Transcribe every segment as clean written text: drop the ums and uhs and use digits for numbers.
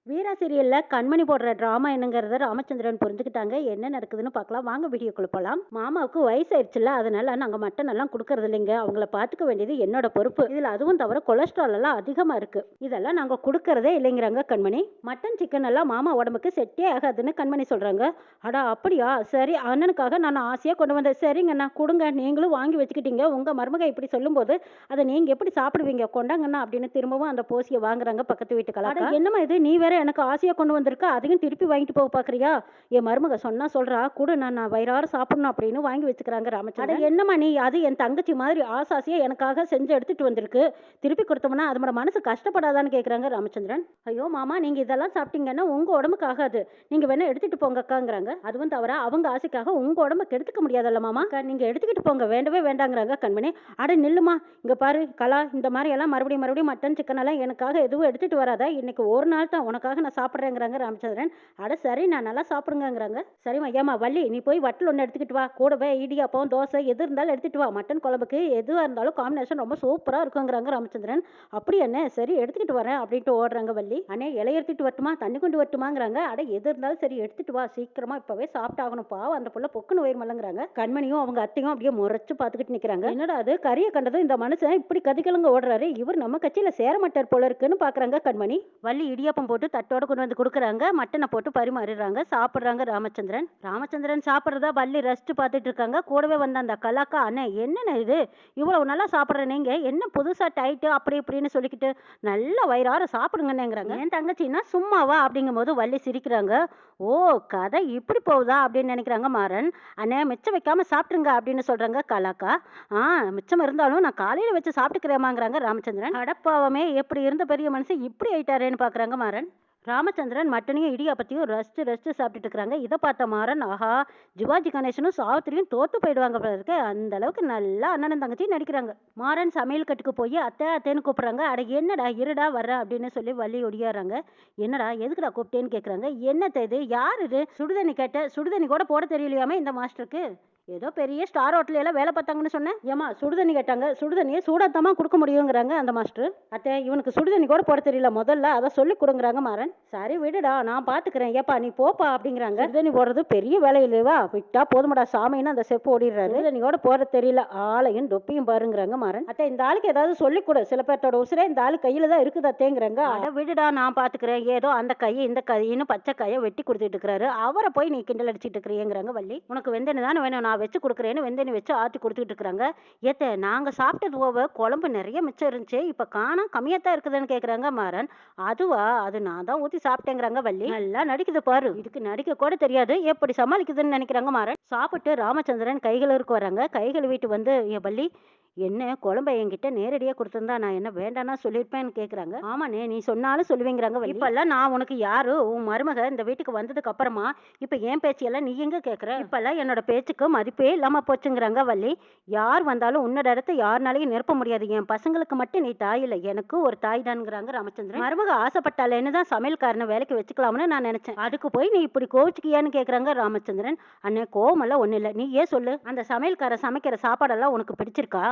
வீரா சீரியல்ல கண்மணி போடுற டிராமா என்னங்கிறத ராமச்சந்திரன் புரிஞ்சுக்கிட்டாங்க. என்ன நடக்குதுன்னு பார்க்கலாம். வாங்க வீடியோக்குள்ள போலாம். மாமாவுக்கு வயசாயிடுச்சுல்ல, அதனால நாங்க மட்டன் எல்லாம் கொடுக்கறது இல்லைங்க. அவங்கள பார்த்துக்க வேண்டியது என்னோட பொறுப்பு. இதுல அதுவும் தவிர கொலஸ்ட்ரால் எல்லாம் அதிகமா இருக்கு. இதெல்லாம் நாங்க கொடுக்கறதே இல்லைங்கிறாங்க கண்மணி. மட்டன் சிக்கன் எல்லாம் மாமா உடம்புக்கு செட்டே ஆகாதுன்னு கண்மணி சொல்றாங்க. அடா அப்படியா, சரி அண்ணனுக்காக நான் ஆசையா கொண்டு வந்தேன். சரிங்கண்ணா கொடுங்க, நீங்களும் வாங்கி வச்சுக்கிட்டீங்க. உங்க மருமக இப்படி சொல்லும்போது அதை நீங்க எப்படி சாப்பிடுவீங்க, கொண்டாங்கண்ணா அப்படின்னு திரும்பவும் அந்த போசியை வாங்குறாங்க பக்கத்து வீட்டுக்கெல்லாம். என்னம்மா இது, நீ வேற எனக்கு ஆசையா கொண்டு வந்திருக்க, அதையும் திருப்பி வாங்கிட்டு போக பாக்குறியா? என் மருமக சொன்னா சொல்றா, கூட நான் வயிறார சாப்பிடணும் அப்படின்னு வாங்கி வச்சுக்கிறாங்க ராமச்சந்திரன். என்னம்மா நீ, அது என் தங்கச்சி மாதிரி ஆசாசியா எனக்காக செஞ்சு எடுத்துட்டு வந்திருக்கு, திருப்பி கொடுத்தோம்னா அதோட மனசு கஷ்டப்படாதான்னு கேக்குறாங்க ராமச்சந்திரன். ஐயோ மாமா, நீங்க இதெல்லாம் சாப்பிட்டீங்கன்னா உங்க உடம்புக்கு ஆகாது, நீங்க வேணா எடுத்துட்டு போங்க அக்காங்கிறாங்க. அதுவும் தவிர அவங்க ஆசைக்காக உங்க உடம்ப கெடுத்துக்க முடியாதல்ல மாமா, நீங்க எடுத்துக்கிட்டு போங்க, வேண்டவே வேண்டாங்கிறாங்க கண்மணி. அட நில்லுமா, இங்க பாரு கலா, இந்த மாதிரி எல்லாம் மறுபடியும் மறுபடியும் மட்டன் சிக்கன் எல்லாம் எனக்காக எதுவும் எடுத்துட்டு வராதா, இன்னைக்கு ஒரு நாள் தான் உனக்காக நான் சாப்பிட்றேங்கிறாங்க ராமச்சந்திரன். அட சரி, நான் நல்லா சாப்பிடுங்கிறாங்க. சரிம்மா, ஏமா வள்ளி, நீ போய் வட்டல் ஒன்று எடுத்துக்கிட்டு வா, கூடவே இடியாப்பம் தோசை எது இருந்தாலும் எடுத்துட்டு வா, மட்டன் குழம்புக்கு எதுவாக இருந்தாலும் காம்பினேஷன் ரொம்ப சூப்பராக இருக்குங்கிறாங்க ராமச்சந்திரன். அப்படி என்ன, சரி எடுத்துக்கிட்டு வரேன் அப்படின்ட்டு ஓடுறாங்க வள்ளி. அண்ணே இலைய எடுத்துட்டு வரட்டுமா, தண்ணி கொண்டு வரட்டுமாங்கிறாங்க. அட எது இருந்தாலும் சரி எடுத்துட்டு வா, சீக்கிரமா இப்பவே சாப்பிட்டாகணும், பாவம் அந்த புள்ள பொக்குன்னு உயர்மல்லங்கிறாங்க. கண்மணியும் அவங்க அத்தையும் அப்படியே முறைச்சு பார்த்துக்கிட்டு நிற்கிறாங்க. என்னடா அது, கறியை கண்டதும் இந்த மனுஷன் இப்படி கதிக்கலங்க ஓடுறாரு, இவர் நம்ம கட்சியில சேர மாட்டார் போல இருக்குன்னு பாக்குறாங்க கண்மணி. வள்ளி இடியாப்பம் போட்டு தட்டோட கொண்டு வந்து கொடுக்குறாங்க. மட்டனை போட்டு பரிமாறிடுறாங்க. சாப்பிட்றாங்க ராமச்சந்திரன். ராமச்சந்திரன் சாப்பிட்றதா வள்ளி ரசிச்சு பார்த்துட்டு இருக்காங்க. கூடவே வந்த அந்த கலாக்கா, அண்ணே என்னென்ன இது, இவ்வளவு நல்லா சாப்பிட்ற நீங்க என்ன புதுசா டைட்டு அப்படி இப்படின்னு சொல்லிக்கிட்டு நல்ல வயிறார சாப்பிடுங்கன்னுங்கிறாங்க. என் தங்கச்சின்னா சும்மாவா அப்படிங்கும் போது வள்ளி சிரிக்கிறாங்க. ஓ, கதை இப்படி போகுதா அப்படின்னு நினைக்கிறாங்க மாறன். அண்ணே மிச்சம் வைக்காம சாப்பிட்டுருங்க அப்படின்னு சொல்றாங்க கலாக்கா. மிச்சம் இருந்தாலும் நான் காலையில வச்சு சாப்பிட்டுக்கிறேமாங்கிறாங்க ராமச்சந்திரன். அடப்பாவமே, எப்படி இருந்த பெரிய மனுஷன் இப்படி ஆயிட்டாரேன்னு பாக்குறாங்க மாறன். ராமச்சந்திரன் மட்டனையும் இடியாப்பத்தையும் ரசிச்சு ரசிச்சு சாப்பிட்டுட்டு இருக்கிறாங்க. இதை பார்த்த மாறன், ஆஹா, சிவாஜி கணேசனும் சாவித்திரியும் தோத்து போயிடுவாங்க போல இருக்கு, அந்த அளவுக்கு நல்லா அண்ணனும் தங்கச்சி நடிக்கிறாங்க. மாறன் சமையல் கட்டுக்கு போய் அத்தை அத்தைன்னு கூப்பிடுறாங்க. அட என்னடா இருடா வர்ற அப்படின்னு சொல்லி வள்ளி ஒடியாடுறாங்க. என்னடா எதுக்குடா கூப்பிட்டேன்னு கேட்குறாங்க. என்னத்தை இது, யார் இது, சுடுதண்ணி கேட்ட, சுடுதண்ணி கூட போட தெரியலையாமே இந்த மாஸ்டருக்கு, ஏதோ பெரிய ஸ்டார் ஹோட்டலில் வேலை பார்த்தாங்கன்னு சொன்னேன். ஏமா சுடுதண்ணி கேட்டாங்க, சுடுதண்ணியை சூடாத்தமா கொடுக்க முடியுங்கிறாங்க அந்த மாஸ்டர். அத்தை இவனுக்கு சுடுதண்ணி கூட போட தெரியல, முதல்ல அதை சொல்லி கொடுங்கிறாங்க மாறன். சரி விடுடா, நான் பார்த்துக்கிறேன், ஏப்பா நீ போப்பா அப்படிங்கிறாங்க. சுடுதண்ணி போடுறது பெரிய வேலை இல்லைவா, விட்டா போதுமடா சாமின்னு அந்த செப்பு ஓடிடுறாரு. சுடுதண்ணியோட போட தெரியல, ஆளையும் டொப்பியும் பாருங்கிறாங்க மாறன். அத்தை இந்த ஆளுக்கு ஏதாவது சொல்லி கொடு, சில பேர்த்தோட உசுரே இந்த ஆளு கையில தான் இருக்குது அத்தேங்கிறாங்க. அட விடுடா, நான் பார்த்துக்கிறேன், ஏதோ அந்த கையை இந்த கையின்னு பச்சை கையை வெட்டி கொடுத்துட்டு இருக்கிறாரு, அவரை போய் நீ கிண்டல் அடிச்சிட்டு இருக்கிறீங்கிறாங்க வள்ளி. உனக்கு வெந்தனி தானே வேணும், நான் வச்சு கொடுக்குறேன்னு வெந்தனி வச்சு ஆற்றி கொடுத்துட்டு இருக்காங்க. ஏத்த நாங்கள் சாப்பிட்டது போக குழம்பு நிறைய மிச்சம் இருந்துச்சு, இப்போ காணா கம்மியாக இருக்குதுன்னு கேட்குறாங்க மாறன். அதுவா, அது நான் தான் ஊற்றி சாப்பிட்டேங்கிறாங்க வள்ளி. நல்லா நடிக்குது பாரு, இதுக்கு நடிக்க கூட தெரியாது, எப்படி சமாளிக்குதுன்னு நினைக்கிறாங்க மாறன். சாப்பிட்டு ராமச்சந்திரன் கைகளுக்கு வராங்க. கைகள் வீட்டு வந்து, ஏ வள்ளி, என்ன குழம்பை என்கிட்ட நேரடியாக கொடுத்துருந்தா நான் என்ன வேண்டானா சொல்லியிருப்பேன்னு கேட்குறாங்க. ஆமாண்ணே, நீ சொன்னாலும் சொல்லுவீங்கிறாங்க. இப்பெல்லாம் நான் உனக்கு யாரு, உன் மருமக இந்த வீட்டுக்கு வந்ததுக்கு அப்புறமா இப்போ என் பேச்சையெல்லாம் நீ எங்க கேட்குற, இப்பெல்லாம் என்னோட பேச்சுக்கு மதிப்பே இல்லாமல் போச்சுங்கிறாங்க வள்ளி. யார் வந்தாலும் உன்னோட இடத்த யாருனாலையும் நிரப்ப முடியாது, என் பசங்களுக்கு மட்டும் நீ தாய் இல்லை, எனக்கு ஒரு தாய் தான்ங்கிறாங்க ராமச்சந்திரன். மருமக ஆசைப்பட்டாலேன்னு தான் சமையல்காரனை வேலைக்கு வச்சுக்கலாம்னு நான் நினைச்சேன், அதுக்கு போய் நீ இப்படி கோவிச்சுக்கியான்னு கேட்குறாங்க ராமச்சந்திரன். அண்ணே கோவமெல்லாம் ஒன்றும் இல்லை, நீ ஏன் சொல்லு, அந்த சமையல்கார சமைக்கிற சாப்பாடெல்லாம் உனக்கு பிடிச்சிருக்கா,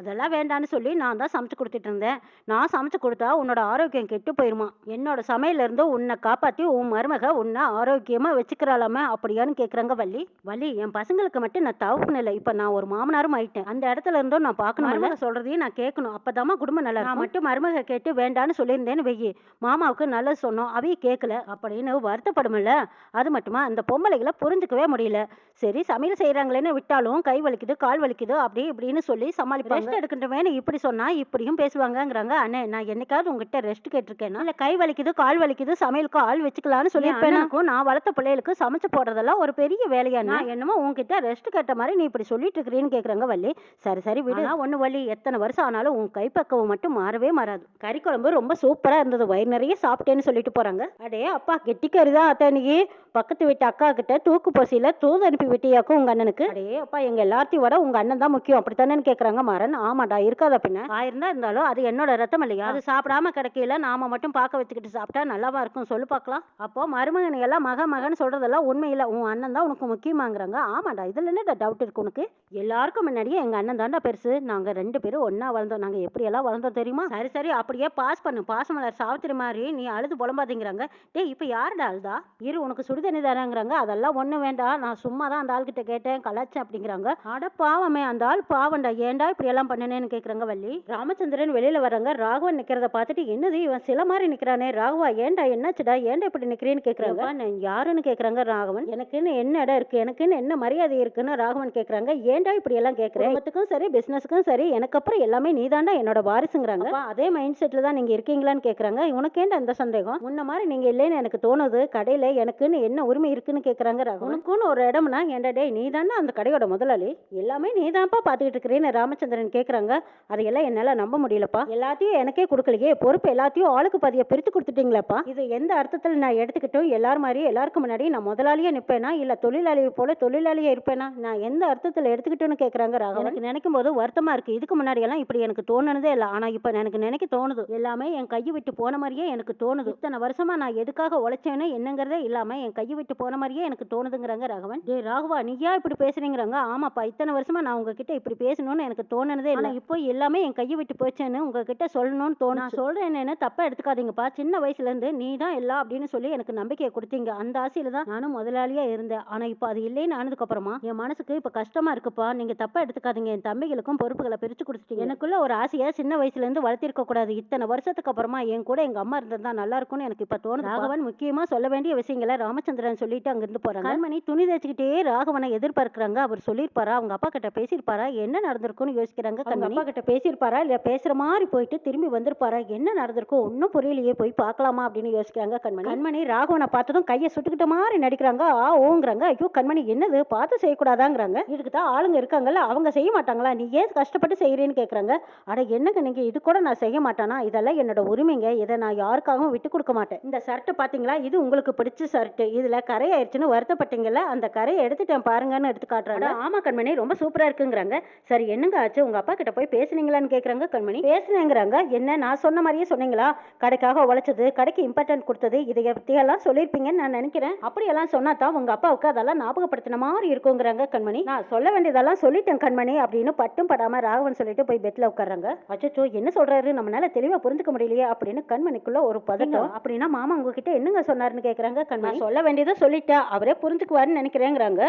அதெல்லாம் வேண்டான்னு சொல்லி நான் தான் சமைச்சு கொடுத்துட்டு இருந்தேன், நான் சமைச்சு கொடுத்தா உன்னோட ஆரோக்கியம் கெட்டு போயிருமா, என்னோட சமையல இருந்து உன்னை காப்பாற்றி உன் மருமக உன்னை ஆரோக்கியமா வச்சுக்கிறாளாமே அப்படியான்னு கேட்குறாங்க வள்ளி. வள்ளி, என் பசங்களுக்கு மட்டும் நான் தவப்புன்னு இல்லை, இப்போ நான் ஒரு மாமனாரும் ஆயிட்டேன், அந்த இடத்துல இருந்தும் நான் பார்க்கணும், மருமக சொல்றதையும் நான் கேட்கணும், அப்பதாம்மா குடும்பம் நல்லா இருக்கும். நான் மட்டும் மருமக கேட்டு வேண்டான்னு சொல்லியிருந்தேன்னு வெயி, மாமாவுக்கு நல்லது சொன்னோம், அவையே கேட்கல அப்படின்னு வருத்தப்படுமில்ல, அது மட்டுமா அந்த பொம்பளைகளை புரிஞ்சுக்கவே முடியல. சரி சமையல் செய்யறாங்களேன்னு விட்டாலும் கை வலிக்குது கால் வலிக்குது அப்படி இப்படின்னு சொல்லி சமாளிப்பாங்க. ரெஸ்ட் எடுக்கின்றவேன்னு இப்படி சொன்னா இப்படியும் பேசுவாங்கங்கிறாங்க. அண்ணே, நான் என்னைக்காவது உங்ககிட்ட ரெஸ்ட் கேட்டிருக்கேன்னா, இல்லை கை வலிக்குது கால் வலிக்குது சமையலுக்கு ஆள் வச்சுக்கலான்னு சொல்லியிருப்பேன். நான் வளர்த்த பிள்ளைகளுக்கு சமைச்சு போடுறதெல்லாம் ஒரு பெரிய வேலையா, நான் என்னமோ உங்ககிட்ட ரெஸ்ட் கேட்ட மாதிரி நீ இப்படி சொல்லிட்டு இருக்கிறீன்னு கேட்குறாங்க வள்ளி. சரி சரி விடு, ஒன்று வள்ளி, எத்தனை வருஷம் ஆனாலும் உன் கைப்பக்குவம் மட்டும் மாறவே மாறாது, கறி குழம்பு ரொம்ப சூப்பரா இருந்தது, வயிறு நிறைய சாப்பிட்டேன்னு சொல்லிட்டு போறாங்க. அடே அப்பா, கெட்டிக்கறிதான் அத்தனைக்கு, பக்கத்து வீட்டு அக்கா கிட்ட தூக்கு பசியில தூது அனுப்பி விட்டியாக்கும் உங்க அண்ணனுக்கு. அடே அப்பா, எங்க எல்லாத்தையும் விட உங்க அண்ணன் தான் முக்கியம் அப்படித்தானேன்னு கேட்குறாங்க மாறன். ராகவன். ஆமாடா இருக்காத பின்ன. ஆயிருந்தா இருந்தாலும் அது என்னோட ரத்தம் இல்லையா? அது சாப்பிடாம கிடைக்கையில நாம மட்டும் பார்க்க வச்சுக்கிட்டு சாப்பிட்டா நல்லாவா இருக்கும் சொல்லு பார்க்கலாம். அப்போ மருமகன் எல்லாம் மகன் சொல்றதெல்லாம் உண்மை இல்ல. உன் அண்ணன் தான் உனக்கு முக்கியமாங்கிறாங்க. ஆமாடா இதுல என்னடா டவுட் இருக்கு உனக்கு? எல்லாருக்கும் முன்னாடியே எங்க அண்ணன் தாண்டா பெருசு. நாங்க 2 பேரும் ஒண்ணா வளர்ந்தோம். நாங்க எப்படியெல்லாம் வளர்ந்தோம் தெரியுமா? சரி சரி அப்படியே பாஸ் பண்ணு. பாசமலர் சாவித்திரி மாதிரி நீ அழுது புலம்பாதீங்கிறாங்க. டேய் இப்ப யாருடா அழுதா? இரு உனக்கு சுடுதண்ணி தரேங்கிறாங்க. அதெல்லாம் ஒண்ணும் வேண்டாம். நான் சும்மா தான் அந்த ஆள்கிட்ட கேட்டேன் கலாச்சேன் அப்படிங்கிறாங்க. அட பாவமே அந்த ஆள் பாவம்டா. ஏன்டா இப்படி எல்லாம் பண்ணனேன்னு கேக்குறாங்க வள்ளி. ராமச்சந்திரன் வெளியில வராங்க. ராகவன் நிக்கிறத பார்த்துட்டு என்னது இவன் சில மாதிரி நிக்கிறானே. ராகவா ஏன்டா என்னாச்சுடா? ஏன்டா இப்படி நிக்கிறேன்னு கேக்குறாங்க. நான் யாருன்னு கேக்குறாங்க ராகவன். எனக்குன்னு என்ன இடம் இருக்கு? எனக்குன்னு என்ன மரியாதை இருக்குன்னு ராகவன் கேக்குறாங்க. ஏன்டா இப்படி எல்லாம் கேக்குறேன்? குடும்பத்துக்கும் சரி பிசினஸ்க்கும் சரி எனக்கு அப்புறம் எல்லாமே நீதாண்டா என்னோட வாரிசுங்கிறாங்க. அதே மைண்ட் செட்ல தான் நீங்க இருக்கீங்களான்னு கேக்குறாங்க. உனக்கு ஏன்டா இந்த சந்தேகம்? முன்ன மாதிரி நீங்க இல்லைன்னு எனக்கு தோணுது. கடையில எனக்குன்னு என்ன உரிமை இருக்குன்னு கேக்குறாங்க ராகவன். உனக்குன்னு ஒரு இடம்னா ஏன்டா டேய் நீதாண்டா அந்த கடையோட முதலாளி. எல்லாமே நீதான்ப்பா பாத்துக்கிட்டு இருக்கிறேன்னு ராமச்சந்திரன் கேக்குறாங்க. அதையெல்லாம் என்னால நம்ப முடியலப்பா. எல்லாத்தையும் எனக்கே கொடுக்கலையே. பொறுப்பு எல்லாத்தையும் ஆளுக்கு பாதியா பிரித்து கொடுத்துட்டீங்களாப்பா. இது எந்த அர்த்தத்தில் நான் எடுத்துக்கிட்டோம்? எல்லாரும் மாதிரி எல்லாருக்கும் முன்னாடி நான் முதலாளியா நிப்பேனா இல்ல தொழிலாளியை போல தொழிலாளியா இருப்பேனா? நான் எந்த அர்த்தத்தில் எடுத்துக்கிட்டோன்னு கேக்குறாங்க ராகவன். எனக்கு நினைக்கும் போது வருத்தமா இருக்கு. இதுக்கு முன்னாடி எல்லாம் இப்படி எனக்கு தோணுனதே இல்லை. ஆனா இப்ப எனக்கு நினைக்க தோணுது. எல்லாமே என் கையை விட்டு போன மாதிரியே எனக்கு தோணுது. இத்தனை வருஷமா நான் எதுக்காக உழைச்சேன்னு என்னங்கிறதே இல்லாம என் கையை விட்டு போன மாதிரியே எனக்கு தோணுதுங்கிறாங்க ராகவன். டே ராகவா நீயா இப்படி பேசுறீங்கிறாங்க. ஆமாப்பா இத்தனை வருஷமா நான் உங்ககிட்ட இப்படி பேசணும்னு எனக்கு தோணுனதே இல்லை. இப்போ எல்லாமே என் கையை விட்டு போச்சேன்னு உங்ககிட்ட சொல்லணும்னு தோணும். நான் சொல்றேன் என்னன்னு தப்பா எடுத்துக்காதீங்கப்பா. சின்ன வயசுல இருந்து நீ தான் எல்லாம் அப்படின்னு சொல்லி எனக்கு நம்பிக்கையை கொடுத்தீங்க. அந்த ஆசையில தான் நானும் முதலாளியா இருந்தேன். ஆனா இப்ப அது இல்லைன்னு ஆனதுக்கு அப்புறமா என் மனசுக்கு இப்ப கஷ்டமா இருக்குப்பா. நீங்க தப்பா எடுத்துக்காதீங்க. என் தம்பிகளுக்கும் பொறுப்புகளை பிரிச்சு கொடுத்துட்டீங்க. எனக்குள்ள ஒரு ஆசையை சின்ன வயசுல இருந்து வளர்த்திருக்க கூடாது. இத்தனை வருஷத்துக்கு அப்புறமா என் கூட எங்க அம்மா இருந்ததா நல்லா இருக்கும்னு எனக்கு இப்ப தோணுது. ராகவன் முக்கியமா சொல்ல வேண்டிய விஷயங்களை ராமச்சந்திரன் சொல்லிட்டு அங்கிருந்து போறாங்க. கண்மணி துணி தேய்ச்சிக்கிட்டே ராகவனை எதிர்பார்க்கிறாங்க. அவர் சொல்லியிருப்பாரா? அவங்க அப்பா கிட்ட பேசியிருப்பாரா? என்ன நடந்திருக்கும்னு யோசிக்கிறாங்க. கண்மணி அப்பா கிட்ட பேசியிருப்பாரா இல்ல பேசுற மாதிரி போயிட்டு திரும்பி வந்திருப்பாரா? என்ன நடந்திருக்கும் ஒன்னும் புரியலையே. போய் பார்க்கலாமா அப்படின்னு யோசிக்கிறாங்க கண்மணி. கண்மணி ராகவனை பார்த்ததும் கையை சுட்டுக்கிட்ட மாதிரி நடிக்கிறாங்க. ஓங்கிறாங்க. ஐயோ கண்மணி என்னது பார்த்து செய்யக்கூடாதாங்கிறாங்க. இதுக்கு தான் ஆளுங்க இருக்காங்கல்ல அவங்க செய்ய மாட்டாங்களா? நீ ஏன் கஷ்டப்பட்டு செய்யறேன்னு கேட்கறாங்க. அட என்னங்க நீங்க இது கூட நான் செய்ய மாட்டானா? இதெல்லாம் என்னோட உரிமைங்க. இதை நான் யாருக்காகவும் விட்டு கொடுக்க மாட்டேன். இந்த ஷர்ட் பாத்தீங்களா? இது உங்களுக்கு பிடிச்ச ஷர்ட். இதுல கரை ஆயிடுச்சுன்னு வருத்தப்பட்டீங்கல்ல. அந்த கரையை எடுத்துட்டேன் பாருங்கன்னு எடுத்து காட்டுறாங்க. ஆமா கண்மணி ரொம்ப சூப்பரா இருக்குங்கிறாங்க. சரி என்னங்க ஆச்சு? உங்க அப்பா கிட்ட போய் பேசுனீங்களான்னு கேக்குறாங்க கண்மணி. பேசுனேங்கிறாங்க. என்ன நான் சொன்ன மாதிரியே சொன்னீங்களா? கடைக்காக உழைச்சது, கடைக்கு இம்பார்ட்டன்ட் கொடுத்தது, இதை பத்தியெல்லாம் சொல்லியிருப்பீங்கன்னு நான் நினைக்கிறேன். அப்படியெல்லாம் சொன்னா தான் உங்க அப்பாவுக்கு அதெல்லாம் ஞாபகப்படுத்தின மாதிரி இருக்குங்கிறாங்க கண்மணி. நான் சொல்ல வேண்டியதெல்லாம் சொல்லிட்டேன் கண்மணி அப்படின்னு பட்டும் படாம ராகவன் சொல்லிட்டு போய் பெட்ல உட்கார்றாங்க. அச்சோ என்ன சொல்றாரு? நம்மளால தெளிவா புரிஞ்சுக்க முடியலையே அப்படின்னு கண்மணிக்குள்ள ஒரு பதட்டம். அப்படின்னா மாமா உங்ககிட்ட என்னங்க சொன்னாருன்னு கேக்குறாங்க கண்மணி. சொல்ல வேண்டியதை சொல்லிட்டா அவரே புரிஞ்சுக்குவாருன்னு நினைக்கிறேங்கிறாங்க.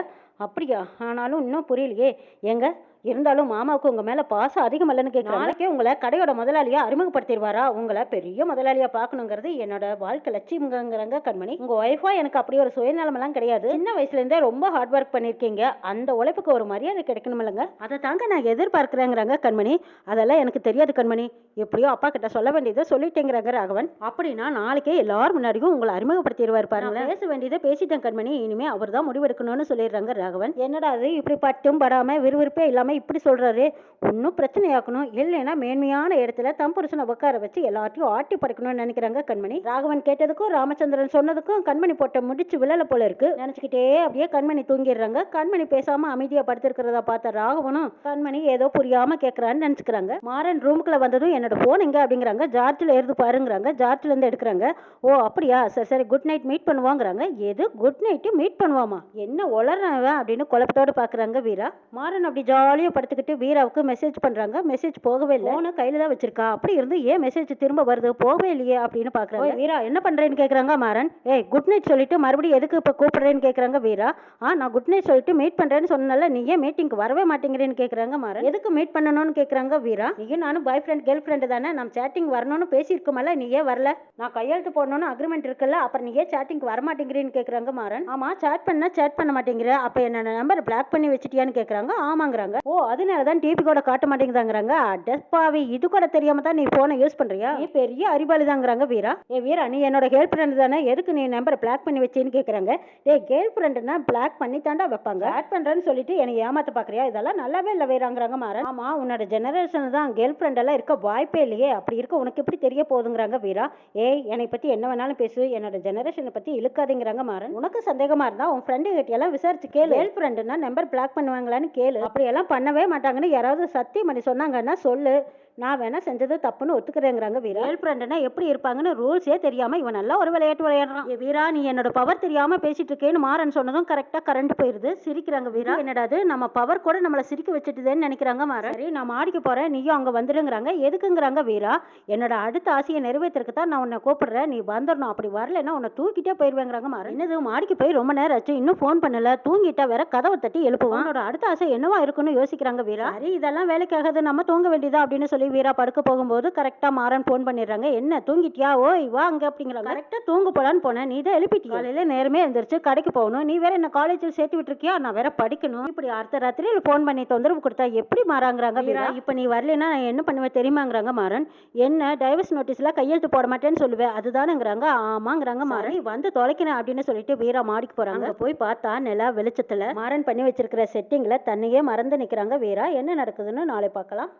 அப்படியா? ஆனாலும் இன்னும் புரியலையே. ஏங்க இருந்தாலும் மாமாவுக்கு உங்க மேல பாசம் அதிகம் இல்லைன்னு கேட்குறாங்க. நாளைக்கே உங்களை கடையோட முதலாளியா அறிமுகப்படுத்திடுவாரா? உங்களை பெரிய முதலாளியா பார்க்கணுங்கிறது என்னோட வாழ்க்கை லட்சியம்ங்கிறாங்க கண்மணி. உங்க ஒய்ஃபா எனக்கு அப்படி ஒரு சுயநலமெல்லாம் கிடையாது. சின்ன வயசுல இருந்தே ரொம்ப ஹார்ட் ஒர்க் பண்ணிருக்கீங்க. அந்த உழைப்புக்கு ஒரு மரியாதை கிடைக்கணும் இல்லைங்க. அதை தாங்க நான் எதிர்பார்க்கிறேங்கிறாங்க கண்மணி. அதெல்லாம் எனக்கு தெரியாது கண்மணி. எப்படியோ அப்பா கிட்ட சொல்ல வேண்டியதை சொல்லிட்டேங்கிறாங்க ராகவன். அப்படின்னா நாளைக்கே எல்லாரும் முன்னாடியும் உங்களை அறிமுகப்படுத்திடுவார் பாருங்க. பேச வேண்டியதை பேசிட்டேன் கண்மணி. இனிமே அவர் தான் முடிவெடுக்கணும்னு சொல்லிடுறாங்க ராகவன். என்னடா அது இப்படி பட்டும் படாம விறுவிறுப்பே இல்லாம இப்படி சொல்றாரு? ஒன்னும் பிரச்சனையாக்கணும் இல்லைன்னா மேன்மையான இடத்துல தம் புருஷனை உட்கார வச்சு எல்லாத்தையும் ஆட்டி படைக்கணும்னு நினைக்கிறாங்க கண்மணி. ராகவன் கேட்டதுக்கும் ராமச்சந்திரன் சொன்னதுக்கும் கண்மணி போட்ட முடிச்சு விழல போல இருக்கு. நினைச்சுக்கிட்டே அப்படியே கண்மணி தூங்கிடுறாங்க. கண்மணி பேசாம அமைதியா படுத்திருக்கிறதா பார்த்த ராகவனும் கண்மணி ஏதோ புரியாம கேட்கறான்னு நினைச்சுக்கிறாங்க. மாறன் ரூமுக்குள்ள வந்ததும் என்னோட போன் எங்க அப்படிங்கிறாங்க. ஜார்ஜில் இருந்து பாருங்கிறாங்க. ஜார்ஜில இருந்து எடுக்கிறாங்க. ஓ அப்படியா? சரி சரி குட் நைட் மீட் பண்ணுவாங்கிறாங்க. எது குட் நைட் மீட் பண்ணுவாமா? என்ன உளறவன் அப்படின்னு குழப்பத்தோடு பாக்குறாங்க வீரா. மாறன் அப்படி ஜாலியா படுத்துக்கிட்டு வீராவுக்கு மெசேஜ் பண்றாங்க. மெசேஜ் போகவே இல்லை. போன கையில தான் வச்சிருக்கா. அப்படி இருந்து ஏன் மெசேஜ் திரும்ப வருது? போகவே இல்லையே அப்படின்னு பாக்குறாங்க. வீரா என்ன பண்றேன்னு கேக்குறாங்க மாறன். ஏய் குட் நைட் சொல்லிட்டு மறுபடியும் எதுக்கு இப்ப கூப்பிடுறேன்னு கேக்குறாங்க வீரா. நான் குட் நைட் சொல்லிட்டு மீட் பண்றேன்னு சொன்னால நீ ஏன் மீட்டிங்க்கு வரவே மாட்டேங்கிறேன்னு கேக்குறாங்க மாறன். எதுக்கு மீட் பண்ணணும்னு கேக்குறாங்க வீரா. நீயும் நானும் பாய் ஃப்ரெண்ட் கேர்ள் ஃப்ரெண்ட் தானே. நம்ம சேட்டிங் வரணும்னு பேசியிருக்கோமல்ல. நீ ஏன் வரல? நான் கையெழுத்து போடணும்னு அக்ரிமெண்ட் இருக்குல்ல. அப்புறம் நீ ஏன் சேட்டிங் வர மாட்டேங்கிறேன்னு கேக்குறாங்க மாறன். ஆமா சேட் பண்ண மாட்டேங்கிற. அப்ப என்ன நம்பர் பிளாக் பண்ணி வச்சிட்டியான்னு கேக்குறாங்க. ஆமாங்கிறாங்க. ஓ அதனாலதான் டிபி கூட காட்ட மாட்டேங்குதாங்கிறாங்க. அடப்பாவி இது கூட தெரியாம தான் நீ போனை யூஸ் பண்றியா? நீ பெரிய அறிவாளி தாங்கிறாங்க வீரா. ஏ வீரா நீ என்னோட கேர்ள் ஃப்ரெண்ட் தானே. எதுக்கு நீ நம்பரை பிளாக் பண்ணி வச்சேன்னு கேக்குறாங்க. ஏ கேர்ள் ஃப்ரெண்ட்னா பிளாக் பண்ணி தாண்டா வைப்பாங்க. ஆட் பண்றேன்னு சொல்லிட்டு என்னை ஏமாத்த பாக்குறியா? இதெல்லாம் நல்லாவே இல்ல வீராங்கிறாங்க மாறன். ஆமா உன்னோட ஜெனரேஷன் தான் கேர்ள் ஃப்ரெண்ட் எல்லாம் இருக்க வாய்ப்பே இல்லையே. அப்படி இருக்க உனக்கு எப்படி தெரிய போகுதுங்கிறாங்க வீரா. ஏய் என்னை பத்தி என்ன வேணாலும் பேசு. என்னோட ஜெனரேஷனை பத்தி இழுக்காதீங்கிறாங்க மாறன். உனக்கு சந்தேகமா இருந்தா உன் ஃப்ரெண்டு கிட்ட எல்லாம் விசாரிச்சு கேளு. கேர்ள் ஃப்ரெண்ட்னா நம்பர் பிளாக் பண்ணுவாங்களான்னு கேளு. அப்படி எல்லாம் பண்ணவே மாட்டாங்கன்னு யாராவது சத்தியம் பண்ணி சொன்னாங்கன்னா சொல்லு. நான் வேணா செஞ்சது தப்புன்னு ஒத்துக்கிறேங்கிறாங்க வீரா. கேர்ள் ஃப்ரெண்டுனா எப்படி இருப்பாங்கன்னு ரூல்ஸே தெரியாம இவன் நல்லா ஒரு விளையாட்டு விளையாடுறான். வீரா நீ என்னோட பவர் தெரியாம பேசிட்டு இருக்கேன்னு மாறன் சொன்னதும் கரெக்டா கரண்ட் போயிருது. சிரிக்கிறாங்க வீரா. என்னடாது நம்ம பவர் கூட நம்மள சிரிக்க வச்சுட்டுதேன்னு நினைக்கிறாங்க மாறன். சரி நான் மாடிக்கு போறேன், நீயும் அங்க வந்துடுங்கிறாங்க. எதுக்குங்கிறாங்க வீரா. என்னோட அடுத்த ஆசையை நிறைவேற்றுறதுக்கு தான் நான் உன்னை கூப்பிடுறேன், நீ வந்துடணும். அப்படி வரலைன்னா உன்னை தூக்கிட்டே போயிருவேங்கிறாங்க மாறன். என்னது மாடிக்கு போய் ரொம்ப நேரம் ஆச்சு, இன்னும் ஃபோன் பண்ணல, தூங்கிட்டா வேற கதவை தட்டி எழுப்புவான். அவனோட அடுத்த ஆசை என்னவா இருக்குன்னு யோசிக்கிறாங்க வீரா. சரி இதெல்லாம் வேலைக்காகாது, நம்ம தூங்க வேண்டியதா அப்படின்னு சொல்லி வீரா படுக்க போகும்போது கரெக்டா மாறன் ஃபோன் பண்ணிடுறாங்க. என்ன தூங்கிட்டியா, ஓய் வா அங்க அப்படிங்கிறாங்க. கரெக்டா தூங்க போலான்னு போனேன், நீ தான் எழுப்பிட்டியா. காலையில நேரமே எழுந்திரிச்சு கடைக்கு போகணும், நீ வேற என்ன காலேஜில் சேர்த்து விட்டுருக்கியா, நான் வேற படிக்கணும். இப்படி அடுத்த ராத்திரியில் ஃபோன் பண்ணி தொந்தரவு கொடுத்தா எப்படி மாறாங்கிறாங்க வீரா. இப்போ நீ வரலைன்னா நான் என்ன பண்ணுவேன் தெரியுமாங்கிறாங்க மாறன். என்ன டைவர்ஸ் நோட்டீஸ்ல கையெழுத்து போட மாட்டேன்னு சொல்லுவேன் அதுதானுங்கிறாங்க. ஆமாங்கிறாங்க மாறன். வந்து தொலைக்கிறேன் அப்படின்னு சொல்லிட்டு வீரா மாடிக்கு போறாங்க. போய் பார்த்தா நிலா வெளிச்சத்துல மாறன் பண்ணி வச்சிருக்கிற செட்டிங்ல தன்னையே மறந்து நிக்கிறாங்க வீரா. என்ன நடக்குதுன்னு நாளை பார்க்கலாம்.